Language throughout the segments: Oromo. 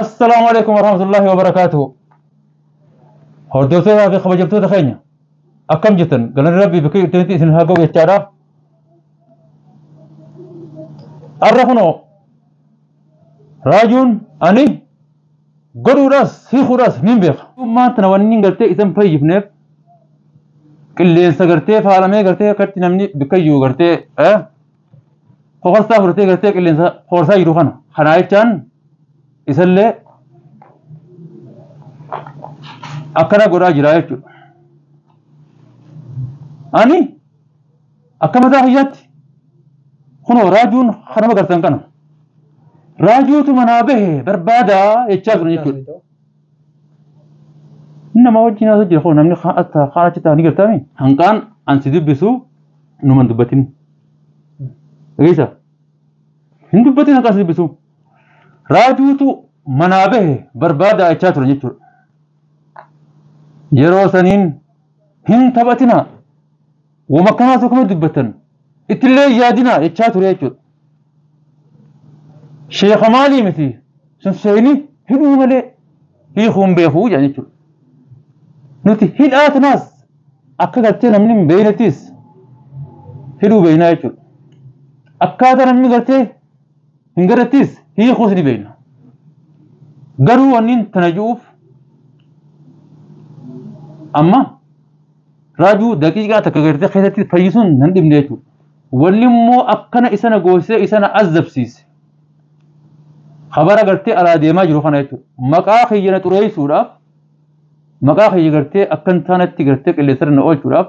السلام عليكم ورحمة الله وبركاته. هردوتو في خبجبتو تخينيا أكم جتن قال ربي بكي تنتي سنها قوي التعرى عرفنو راجون أني قدو راس هيخو راس مين بيخ ما تنوانين قلتي إذن فيجب نيب كل إنسا قلتي فعلمي قلتي قلتي نمني بكيو قلتي خورسا قلتي قلتي كل إنسا خورسا يروخنا خنايت كان إسالي أكنا قرأ جرايت أني أكما داهيات خنو راجون خنما قرتن كنا راجوت منابه بربادا يتشاغر يجول إنما وجهنا سجل خو نمني خانة تاني قرتامي هنكان أنسي دبسو نمان دبتين ليسا هن دبتين هنكان دبسو راجوت منابه بربادا يتشاغر يجول yeroo saniin hin taphatina wamakkanaa tokkuma dubbatan ittillee yaadina jechaa ture jechuudha. Sheekha maalii miti sun seeni hidhuu malee hiikuun beekuu jedhan jechuudha. Nuti hidhaatanaas akka gartee namni hin beeknettis hidhuu beeknaa jechuudha. Akkaataa namni gartee hin garattis hiikuus ni beekna. Garuu wanniin tana ji'uuf أما راجو دقيقة تكغيرتي خيرتي فيسون نندم نيتو واللي مو أكنا إسانا قوسي إسانا أزب سيس خبر قرتي على ديما جرو خنايتو مقا خيجنا تروي سوراف مقا خيجي قرتي أكن تانت تقرتك اللي سرنا أول سوراف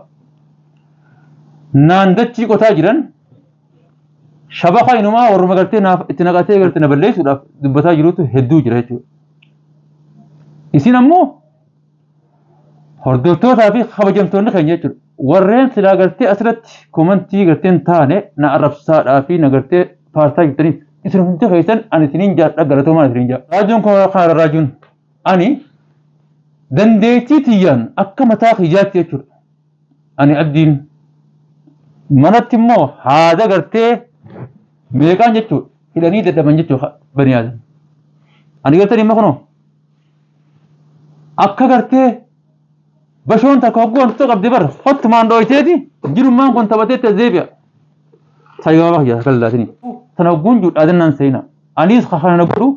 ناندتشي قطا جران شبخا إنما ورما قرتي اتناقاتي قرتي نبلي سوراف دبتا جروتو هدو جرهتو إسينا مو هردوتوتا في خبجمتون خينيا جر ورين سلا غرتي اسرت كومنتي غرتين تانه نا عرب سا في نغرتي فارتا جتني اسرهم انت خيسن ان تنين جا غرتو ما تنين جا راجون كو خار راجون اني دنديتي تيان اكمتا خيجات يجر اني الدين منتمو هذا غرتي ميكان جتو الاني ددمن جتو بني ادم اني غرتي ما كنو اكا غرتي بشون تكوغون تقب دبر خط ما ندويتيدي جيرو ما كنت تبتيت زيبيا سايغا باخيا كلاتني تنوغون جود ادنان سينا انيس خخنا نغرو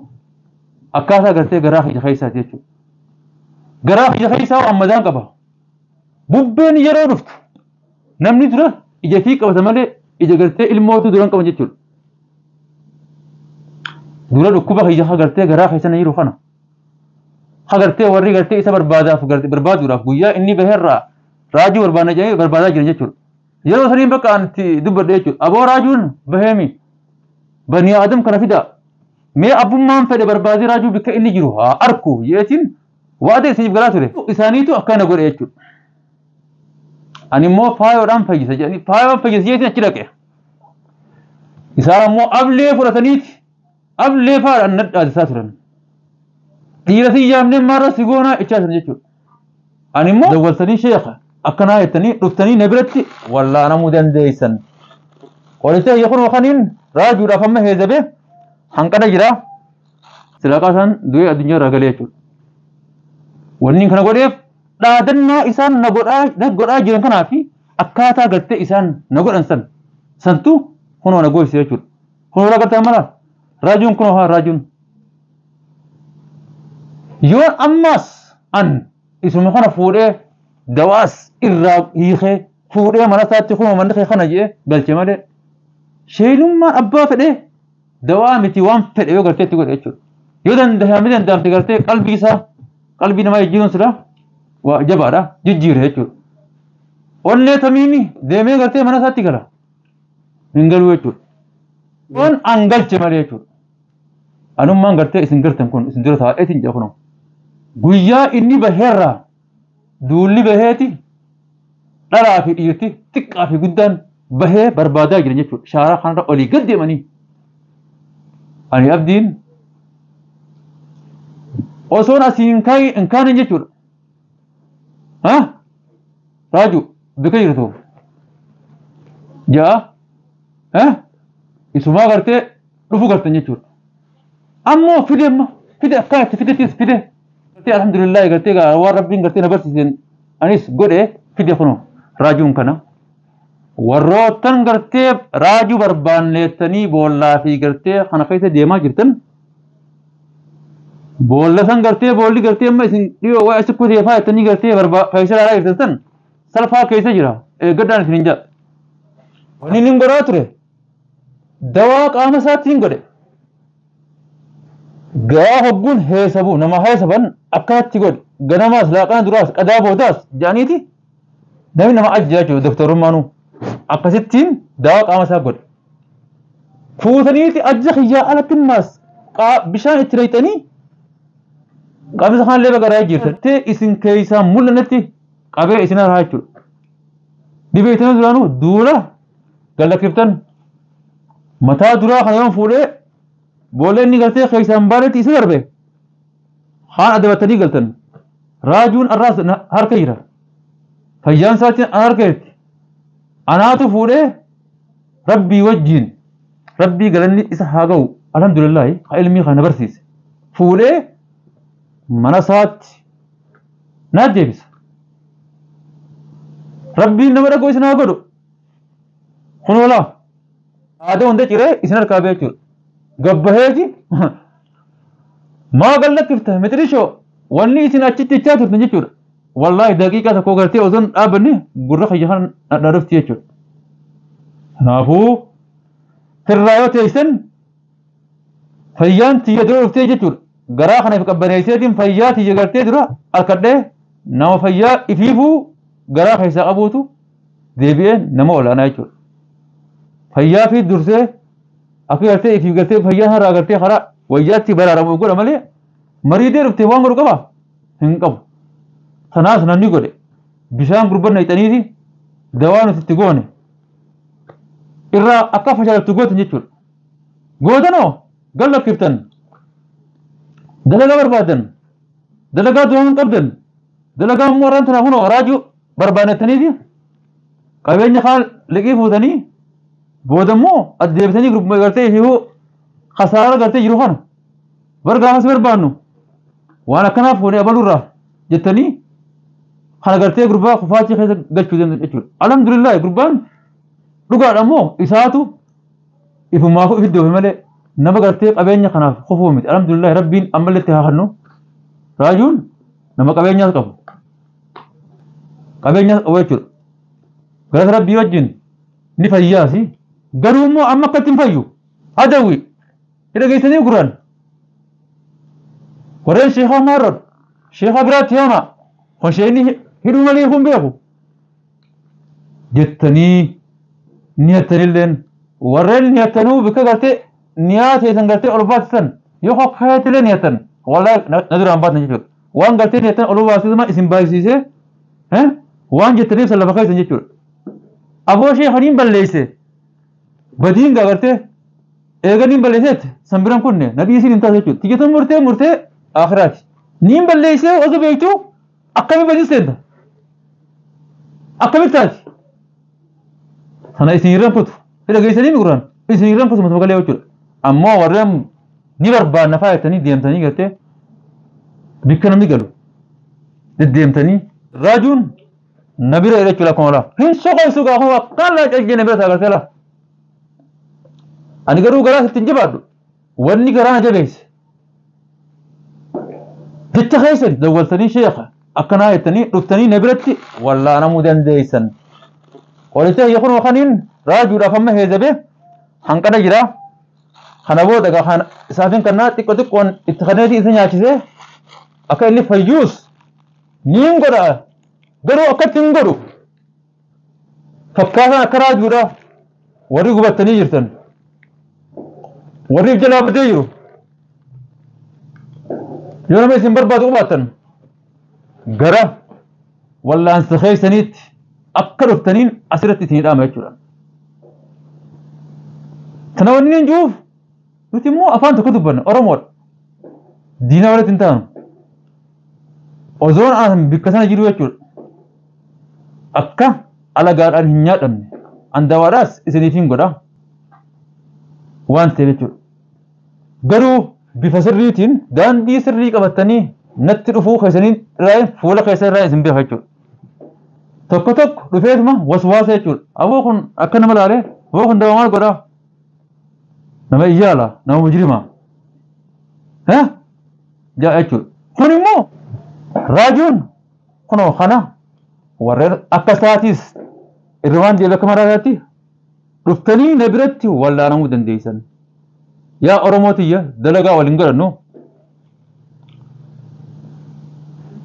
اكاسا غرتي غراخي خيسا تيچو غراخي خيسا امدان قبا بوبين يرو دفت نمني ترى اجا في قبا تمالي اجا غرتي الموتو دوران قبا جيچو دورا دكوبا خيجا غرتي غراخي سن يرو خنا خغرتي وري غرتي إسا بربادا فغرتي برباد وراف قويا إني بهرّا راجو بربانا جاي بربادا جرين جيچول يرو سرين بقى أنتي دبر ديچول أبو راجون بهمي بني آدم كنا فدا مي أبو مان فدا بربادي راجو بك إني جروها أركو يأتين وادي سيجب غلاتوري إسانيتو أكانا قول إيچول أني مو فايو رام فجيسا جاني فايو فجيسا يأتين أچلك إسارا مو أبلي فرسانيت أبلي فار أنت آدساترن ديرتي جامني مرة سيقونا إيشاسن جيشون أنا مو دولتني شيخة أكنا يتني رفتني نبرتي والله أنا مودن ديسن ولسه يكون وخانين راجو رافما هيزبه هنكنا جرا سلاكاسان دوي الدنيا رجالي يشون ونين كنا قريب دادنا إنسان نقول جيران كنا في أكاتا قلت إنسان نقول إنسان سنتو هنو نقول سيشون هنو لا قلت أملا راجون كنا راجون يون أماس أن اسمه خنا فوري دواس إرّاق هيخي فوري مناسات تخوم من دخي خنا جيه قلت مالي شيلون ما أبا فده دوامتي وان فده يو قلت تقول إيشو يودن دهامدن دام تقولت قلبي نما يجيون سلا وجبارة جيجير إيشو ونّي تميمي ديمي قلت مناسات تقولا إنجلو إيشو ون أنجل مالي إيشو أنا ما قلت إسن قلتن كون إسن درتها إتن جاكونو guyyaa inni baheerraa duulli baheeti dharaa fi dhiirti xiqqaa fi guddaan bahee barbaadaa jiran jechuudha. Shaaraa kanarra olii gad deemanii. Ani abdiin osoon asii hin kaanin jechuudha. Ha? Raaju bika jirtu. Ja'a. Ha? Isumaa gartee dhufu gartan jechuudha. Ammoo fideemma فيدي أكانت فيدي تيس فيدي قلت الحمد لله قلت وربي قلت أنا بس أنيس قد إيه فيدي خنو راجون كنا warroottan gartee raajuu barbaanneettanii boollaa fi gartee kana keessa deemaa jirtan boolla san gartee boolli gartee amma isin dhiyoo waa asi kuteefaa jettanii gartee keessa ilaalaa jirtan san salphaa keessa jira eeggadhaan isin hin jedha wani nin godhaa ture dawaa qaama isaatiin godhe gaa hogguun heesabu nama heesaban akkanatti godhe ganamaas laaqana duraas qadaa boodaas jedhaniiti namni nama ajjaa jechuudha doktorummaanuu akkasittiin dawaa qaama isaa godhe fuutaniiti ajja xiyyaa alattimmaas bishaan itti reeyxanii qabisa kanallee bagaraa jirtan isin keessaa mul'anatti qabee isin haraa jechuudha dhibeetanii duraanuu duula gallakkiftan mataa duraa kana yoon fuudhee boolla inni galtee keessaan baanetti isa darbe haan adabatanii galtan raajuun arraas harka jira fayyaan isaatiin harka jirti anaatu fuudhee rabbii wajjiin rabbii galanni isa haa ga'u alhamdulillah ha ilmii kana barsiise fuudhee mana isaatti naaf deebisa rabbiin nama dhagoo isin haa godhu kun walaa aadaa hunda ciree isin harkaa bee jechuudha gabbaheeti maa gallakkifta mitirisho wanni isin achitti ichaa turtan jechuudha wallahi daqiiqaa tokko gartee osoon dhaabbanne gurra kiyya kan dhadhaadhufti jechuudha kanaafuu firraa yoo teessan fayyaan tiyya dura dhuftee jechuudha garaa kanaaf qabbaneesseetiin fayyaa tiyya gartee dura harkadhee nama fayyaa ifiifuu garaa keessaa qabuutu deebi'ee nama olaanaa jechuudha fayyaa fi dursee akka gartee ifiif gartee fayyaa haraa gartee karaa wayyaatti baraaramu godha malee mariidee dhuftee waan godhu qaba hin qabu sanaas namni godhe bishaan gurbanna hixaniiti dawaa nuti itti goone irraa akka fashaalatti gootan jechuudha gootanoo gallakkiftan dalagaa barbaadan dalagaa du'aa hin qabdan dalagaa immoo warraan tanaaf hunoo raajuu barbaanettaniiti qabeenya kaan liqii fuutanii booda immoo addeebisanii gurbuma gartee ishee khasaara gartee jiru kana bargaafas barbaannu waan akkanaaf fuunee abalurraa jettanii kana gartee gurbaa kufaachii keessa galchuu danda'u jechuudha alhamdulillah gurbaan dhugaadha immoo isaatu ifumaafu ifiddoofe malee nama gartee qabeenya kanaaf kufuu miti alhamdulillah rabbiin ammallee itti haa kennu raajuun nama qabeenyaas qabu qabeenyaas qabu jechuudha galata rabbii wajjin ni fayyaasi garuu immoo amma akkatti hin fayyu adawwi hidha geessanii guraan warreen sheekaa maarroon sheekaa biraatti heema kun sheekni hidhuu malee kun beeku jettanii ni hattanilleen warreen ni hattanuu bika gartee niyaa teessan gartee ol baasisan yoo hokkaayatilee ni hattan wallahi na duraan baatan jechuudha waan gartee ni hattan ol baasisuma isin baasisee waan jettaniif san lafa keessan jechuudha aboo sheekaniin balleeyse badiin gartee eeganiin balleeyseet san biran kunne nabii isin hin taasisu jechuudha tiyyatan murtee akhiraati niin balleeysee osoo beektuu akkami badii seenta akkami taati sana isin irraan futu hidha geessanii miguraan isin irraan futu mata galee jechuudha ammoo warreen ni barbaanna faayattanii deemtanii gartee bikka namni galu deddeemtanii raajuun na bira jechuudha akkuma laa hin soqoysu gaafuma akkaan laa calgee na bira taagartee laa ani garuu garaa ittiin jabaadhu wanni garaa na jabeesse jecha keessan dawwaltanii sheekha akkanaa jettanii dhuftanii na biratti wallaanamuu dandeeysan qolicha yakun wakaniin raajuudhaaf amma heezabe hanqana jira kana booda gaa isaafin kannaa xiqqoon itti kaneeti isa nyaachisee akka inni fayyuus niin godha garuu akkatti hin godhu fakkaataan akka raajuudha warri gubattanii jirtan warriif jalaa badee jiru yoo nama isin barbaadu qubaattan gara wallaansa keessaniitti akka dhuftaniin asirratti isin hidhaama jechuudha. Kana wanni hin jiruuf nuti immoo afaan tokko dubbanna Oromoodha. Diina walitti hin taanu. Ozoon aan bikka sana jiru jechuudha. Akka alagaadhaan hin nyaadhamne andawaadhaas isiniif hin godha waan ta'eef jechuudha. Garuu بفسريتين دان دي سري قبطني نترفو خيسنين راي فولا خيسن راي زنبي خيچو tokko tokko dhufeetuma waswaasa jechuudha aboo kun akka nama laalee aboo kun dawaa maal godhaa nama iyyaala nama mujrima jaa jechuudha kun immoo raajiyoon kunoo kana warreen akka isaatiis irrumaan deebii akka maraataatti dhuftanii na biratti wallaanamuu dandeessan yaa oromootiyya dalagaa waliin godhannu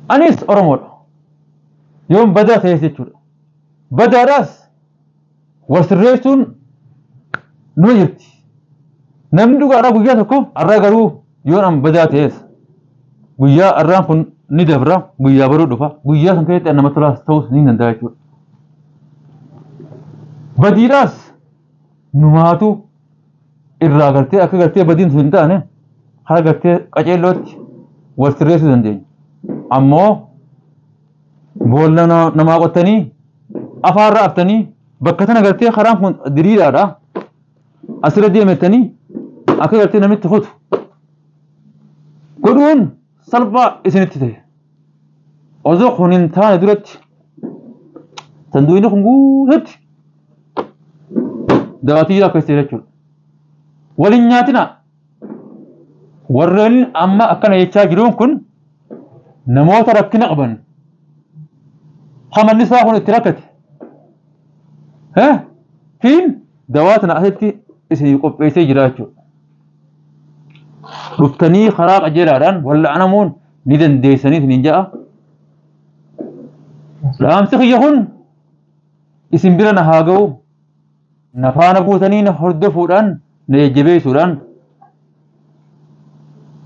anis oromoodha yoom badaa ta'es jechuudha badaadhaas wal sirreessuun numa jirti namni dhugaadhaa guyyaa tokko har'a garuu yoon an badaa ta'es guyyaa har'aan kun ni dabra guyyaa baruu dhufa guyyaa san keessatti nama tolaas ta'us ni danda'a jechuudha badiidhaas numaatu irraa gartee akka gartee badiin sun hin taane hara gartee qaceellootti wal sirreessuu dandeenya ammoo boolla namaa qottanii afaarra aftanii bakka sana gartee karaan kun diriiraadha asirra deemettanii akka gartee namitti kutu godhuun salphaa isinitti ta'e osoo kun hin taane duratti sanduuqni kun guututti dawaatiyyaa keessee jechuudha waliin nyaatina warreen amma akkana jechaa jiruun kun namoota rakkina qaban hamanni isaa kun itti rakkate fiin dawaatana asitti isinii qopheessee jira jechuudha dhuftanii karaa qajeelaadhaan walla'anamuun ni dandeessaniif ni ja'a dhaamsi kiyya kun isin bira na haa ga'u na faana buutanii na hordofuudhaan na jajjabeessuudhaan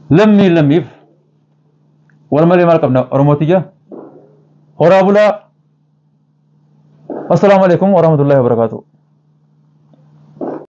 lammiif wal malee maal qabna oromootiyya horaa bulaa. Assalamu alaikum warahmatullahi wabarakatuh.